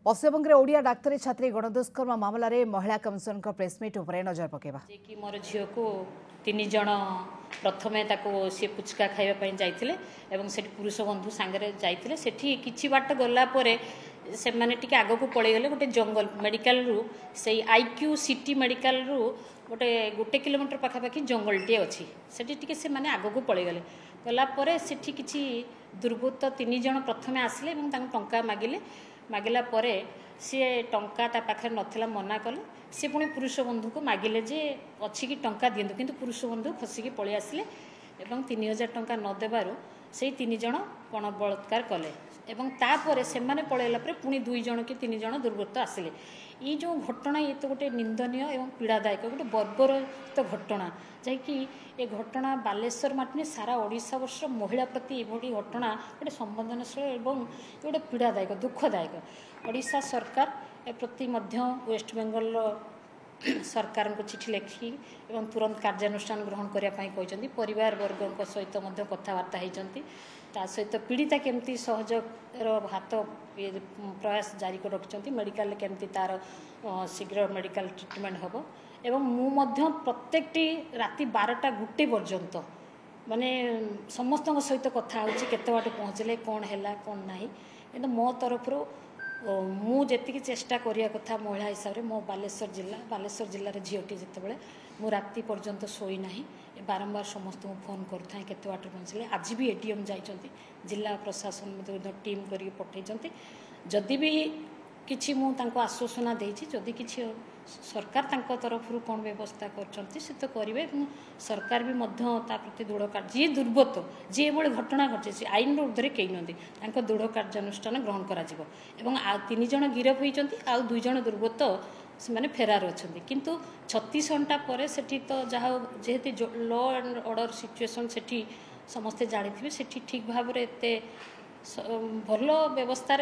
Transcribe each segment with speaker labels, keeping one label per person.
Speaker 1: पश्चिमबंग ओडिया डाक्तरी छात्री गणदुष्कर्म मामला रे महिला कमिशन प्रेसमिट नजर पकेबा
Speaker 2: मोर झील को 3 जन प्रथमे सी पुचका खाइबा जाइथिले एवं से पुरुष बंधु सांगरे जाइथिले सेठी किछि बाट गला परे से माने टिके आगो को पळै गले गोटे जंगल मेडिकल रु से आईक्यू सिटी मेडिकल रु गोटे किलोमीटर पाखापाखि जंगलटे अच्छी सेठी टिके से माने आगो को पळै गले गला परे सेठी किछि दुर्बृत्त 3 जन प्रथमे आसिले एवं तांको टंका मागिले मागिला परे सी टंका ता पाखे नथिला मना कले सी पुणी पुरुष बंधु को मागिले जे अच्छी कि टंका दियंतु किंतु पुरुष बंधु खसिकी पळै आसिले एवं 3000 टंका न देबारु से 3 जन गण बलात्कार कले एवं तापर से माने पळैला परे पुणी 2 जन कि 3 जन दुर्बृत्त आसिले ये जो घटना ये तो गोटे निंदनीय एवं पीड़ादायक गोटे बर्बरत घटना जैकि ये घटना बालेश्वर माटी सारा ओडिशा वर्ष महिला प्रति यही घटना गोटे संवेदनशील एवं गोटे पीड़ादायक दुखदायक ओडिशा सरकार ए प्रति मध्य वेस्ट बेंगल सरकार को चिठी लिखी एवं तुरंत कार्यानुष्ठान ग्रहण करने परिवार वर्ग सहित कथबार्ता होती सहित पीड़िता केमती सहयोग हाथ प्रयास जारी कर रखिंट मेडिकल केमती तार शीघ्र मेडिकल ट्रिटमेंट हम एवं मु प्रत्येकटी राति 12टा 1 पर्यंत माने समस्त सहित कथा होची केते बाटे पहुँचले कौन है कौन ना कि मो तरफ मु जी चेष्टा करिया कथा महिला हिसाब से मो बालेश्वर जिले झीटी जिते मु राति पर्यंत शोई ना बारंबार समस्त फोन करूँ केते बाटे पहुँचले आज भी एडीएम जाइछंती जिला प्रशासन टीम करके पठेइछंती जदि भी किछि मु तांको आश्वासना देछि जदि किछि सरकार तांको तरफ कौन व्यवस्था करछंती से तो करिवे सरकार भी मध्य ता प्रति दृढ़ कार्य जी दुर्बृत्त जी एभଳି घटना घटे आईन ऊर्ध्वे कई नदी तांको दृढ़ कार्यानुष्ठान ग्रहण करा जिवो एवं 3 जन गिरफ होइछंती आ 2 जन दुर्बृत्त से माने फेरार अच्छे किंतु 36 घंटा पर सेठी तो जहाँ जेहेतु लॉ एंड ऑर्डर सिचुएशन सेठी समस्ते जानी थे सेठी ठीक भाव में एत भल व्यवस्था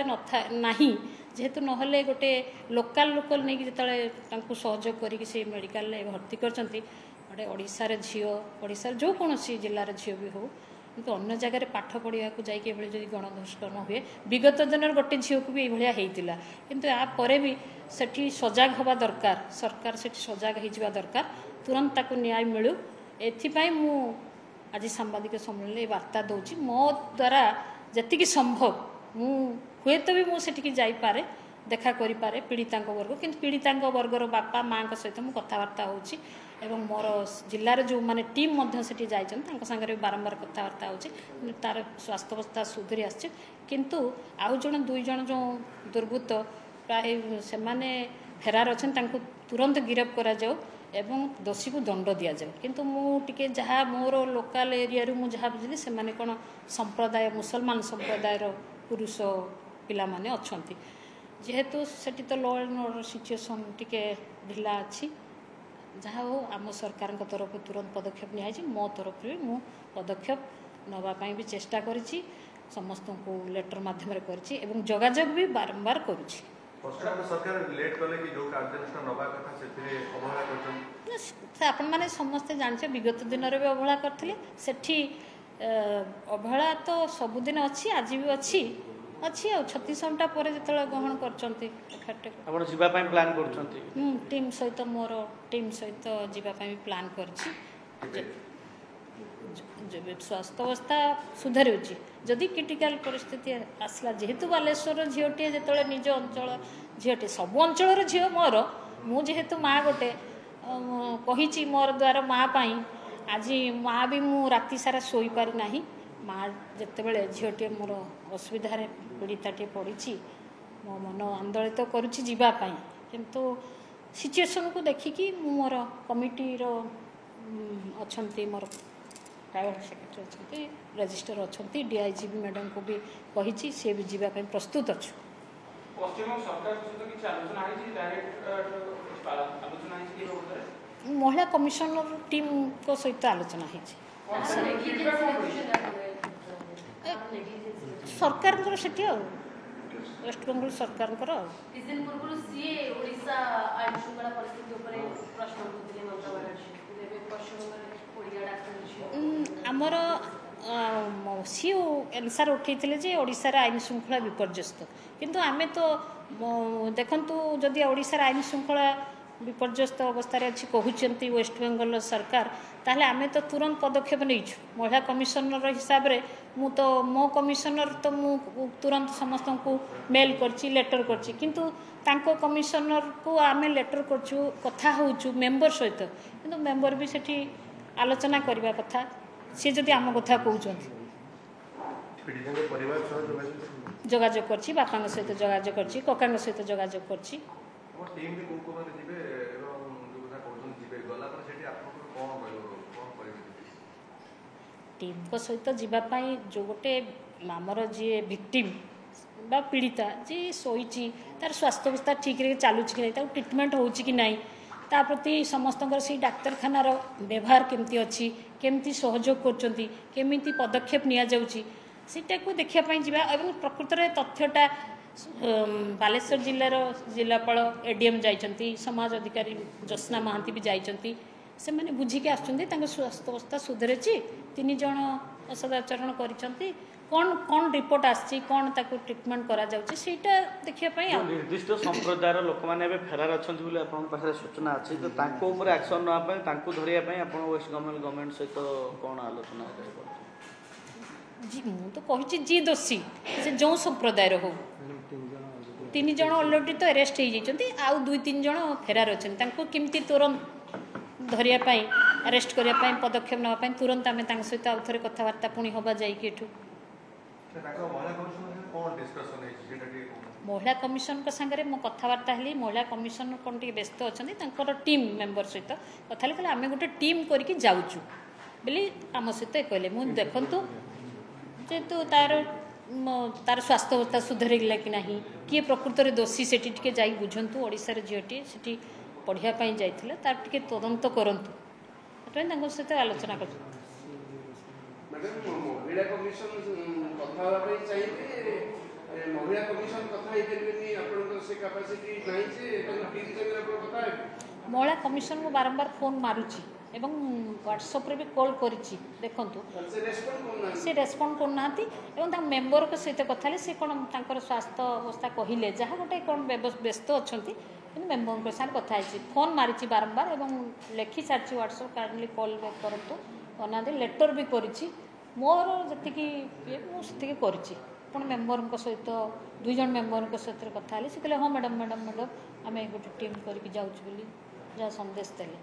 Speaker 2: नहीं जेहेतु नहले गोटे लोकल नहीं जो सहयोग करी मेडिकल भर्ती करते गोटे ओडिशार झील ओडिशार जो कौन जिलार झील भी हो किंतु अन्य जगह पाठ पढ़ा जाकि जब गणदुष्कर्म हुए विगत दिन गोटे झील को भी ये होता किंतु यापर भी सेठी सजग हवा दरकार सरकार सेठी सजग हो दरकार तुरंत ताको न्याय मिलू एथिपाई मु आज सांबादिक सम्मेलन वार्ता दूची मो द्वारा जति संभव मु हुए तो भी मुझे जापे देखा करें पीड़िता वर्ग किंतु पीड़िता वर्गर बापा माँ सहित मुझे कथबार्ता होची एवं मोर जिलार जो माने टीम से जाइए बारंबार कथबार्ता हो तार स्वास्थ्यावस्था सुधरी आसछि किंतु आउ जन 2 जन जो दुर्बृत्त प्राय से माने फेरार अच्छे तुरंत गिरफ करा जाओ एवं दोषी को दंड दि जाए किंतु मुझे जहाँ मोर लोकल एरिया मुझे बुझी से माने कौन संप्रदाय मुसलमान संप्रदायर पुरुष पिला माने अच्छी जेहेतु सेठी तो लॉ एंड ऑर्डर सिचुएशन टिके ढिला अच्छी जहाँ हो आम सरकार तरफ तुरंत पदक्षेप नि मो तरफ भी मु पदक्षेप नापी भी चेष्टा करी समस्त को लेटर माध्यम कर जोगाजोग भी बारंबार करुँच आपण मैंने समस्ते जानते विगत दिन भी अवहेला करते सेठी अवहेला तो सबुदिन अच्छी आज भी अच्छी अच्छी आ 36 घंटा पर जो ग्रहण कर टीम सहित मोर टीम सहित जीवाई प्लान कर स्वास्थ्यावस्था सुधरुची जदि क्रिटिकल परिस्थिति आसला जेहेतु बालेश्वर झीटे जो निज अंचल झीटे सब अंचल झील मोर मुझेतु माँ गोटे कही मोर द्वारा माँ पाई आज माँ भी मु राति सारा शोई पारि नाही माँ जितेबले झीटे मोर असुविधा पीड़िताटे पड़ी मो मन आंदोलित करुच्ची जीवाई किंतु सिचुएशन को देखिकी मोर कमिटीर अच्छा मोर प्राइवेट सेक्रेटरी अच्छा रजिस्टर अच्छा डीआईजीपी मैडम को भी कही सी भी जावाई प्रस्तुत अच्छु महिला कमिशनर टीम को सहित आलोचना सरकार से वेस्ट बेंगल सरकार आमर सी एनसार उठे जे ओडिशार आईन श्रृंखला विपर्यस्त किंतु आमे तो देखंतु जदि ओडिशार आईन श्रृंखला विपर्यस्त अवस्था अच्छी कहते वेस्ट बेंगल सरकार ताहले आमे तो तुरंत पदक्षेप नहीं महिला कमिशनर हिसाब रे मु तो मो कमिशनर तो मु तुरंत समस्त को मेल करची लेटर करची किंतु तांको कमिशनर को आमे लेटर करछु कथा होउछु मेंबर सहित किंतु मेंबर भी सेठी आलोचना करबा कथा सी जदि आम कथा कहते जोगाजोग करछि बापा सहित जोगाजोग करछि कका सहित जोगाजोग करछि टीम को सहित जीवाई जो गोटे आमर जी विक्टिम बा पीड़िता जी शोची तार स्वास्थ्य अवस्था ठीक रे चलुची कि नहीं ट्रिटमेंट होउची कि नहीं ता प्रति समस्त से डाक्तखानार व्यवहार केमती अच्छी केमती सहयोग करचंती केमिति पदक्षेप निया जाउची सीटा को देखापी जावा प्रकृत में तथ्यटा बालेश्वर जिलार जिलापाल एडीएम जाइछंती समाज अधिकारी ज्योत्स्ना महांती भी जाइछंती से माने बुझिके आछंती तांको स्वास्थ्य अवस्था सुधरेची 3 जण असदाचरण करिसंती कौन कौन रिपोर्ट आछि कौन ताको ट्रीटमेंट करा जाउची सेटा देखिया पई
Speaker 3: निर्दिष्ट संप्रदायर लोक माने बे फेरार अछंती बोले आपन पाखरे सूचना अछि तो तांको ऊपर एक्शन न पई तांको धरिया पई आपन वेस्ट गवर्नमेंट सहित कोन आलोचना करबो
Speaker 2: जी मु तो कहिछि जी दोषी से जो संप्रदायर हो 3 जण ऑलरेडी तो अरेस्ट हो जाइछंती आउ 2-3 जण फेरार अछंती तांको किमती तुरंत धरिया पई अरेस्ट करिया पई पदक्षेप न पई तुरंत आमे तांक सहित आउ थरे कथावार्ता पुणी होबा जाई कि एठू महिला कमिशन संगे मो कथबार्ता हेली महिला कमिशन कौन टे व्यस्त अच्छा टीम मेंबर सहित कथा कहले आम गोटे टीम करके जाऊँ बोली आम सहित कहले मुझे देखु जेहेतु तार स्वास्थ्य अवस्था सुधरला कि नहीं किए प्रकृत में दोषी से जा बुझंतु ओडिशार झीटी से पढ़ापी जाइए तार टे तदंत करूँ सहित आलोचना कर
Speaker 4: महिला कमिशन कथा चाहिए महिला कमिशन कथा से कैपेसिटी नहीं जे कथा
Speaker 2: महिला कमिशन को बारंबार फोन मारुची एवं व्हाट्सएप रे भी कॉल करिची देखंतु से रेस्पोंड करना मेंबर के सहित कथा से कौन तांकर स्वास्थ्य अवस्था कहले जहाँ गोटे कौन व्यस्त अच्छा मेंबर के साथ कथा फोन मारिची बारंबार एवं लिखि सारी व्हाट्सएप काइंडली कॉल बैक करतु बना लेटर भी करिची मोर जी मुझे कर मेंबर सहित 2 जण मेंबर सहित कथा से कहले हाँ मैडम मैडम मैडम आम गोटे टीम करके जाऊँ जहाँ संदेश देले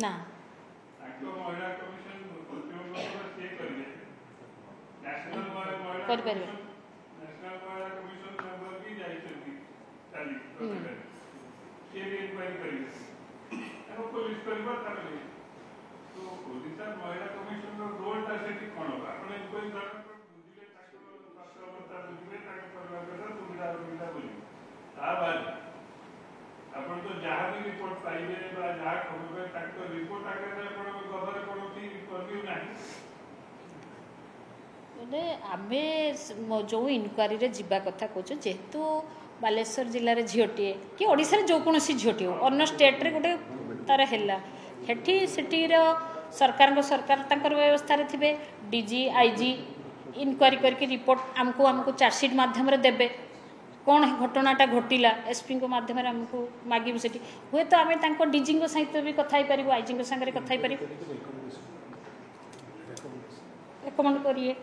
Speaker 2: ना कर परिबे आमे जो इनक्वारी जीवा कथा कहूँ जेहेतु बालेश्वर जिले झीटे कि ओडिशा जो कौन झीटी हो अन्य स्टेट रे गोटे तार है सेठीर सरकार व्यवस्था थे डीजी आईजी इनक्वारी करके रिपोर्ट आमको चार्जसीट माध्यम देवे कौन घटनाटा घटिला एसपी को माध्यम आमको मागिबू से हुए तो आम डीजी सहित भी कथा पार आईजी सागर कथा पार रेकमेंड करिए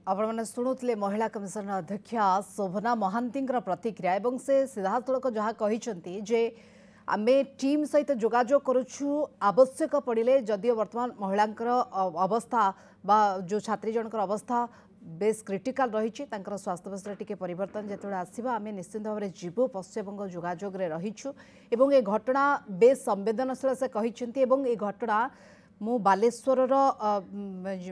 Speaker 1: आपण शुणुले महिला कमिशन अध्यक्षा शोभना महांती प्रतिक्रिया एवं से सीधासख जहाँ कहते जे आमे टीम सहित जोगाजोग करुछु आवश्यक पड़े जदियो वर्तमान महिला अवस्था बा जो छात्री जनकर अवस्था बेस क्रिटिकल रही स्वास्थ्य अवस्था टी परिवर्तन जो आसवा आम निश्चित भाव में जीवु पश्चिमबंग जोगाजोग रहीछु एवं ए घटना बेस संवेदनशील से कहते घटना मु बालेश्वर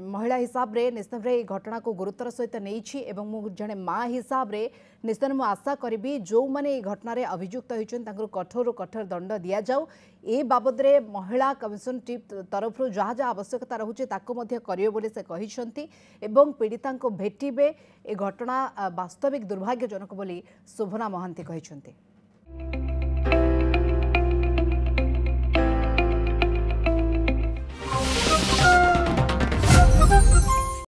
Speaker 1: महिला हिसाब रे निश्चित भाव घटना को गुरुतर सहित नहीं मु जड़े माँ हिसाब रे निश्चित मु आशा करी जो मैंने घटन अभियुक्त होती कठोर कठोर दंड दि जाऊ ए बाबद रे महिला कमिशन टीम तरफ जहाँ जहाँ आवश्यकता रोचे करेंगे से कहते पीड़िता को भेटे ए घटना वास्तविक दुर्भाग्यजनक बोली शोभना महांती कहते।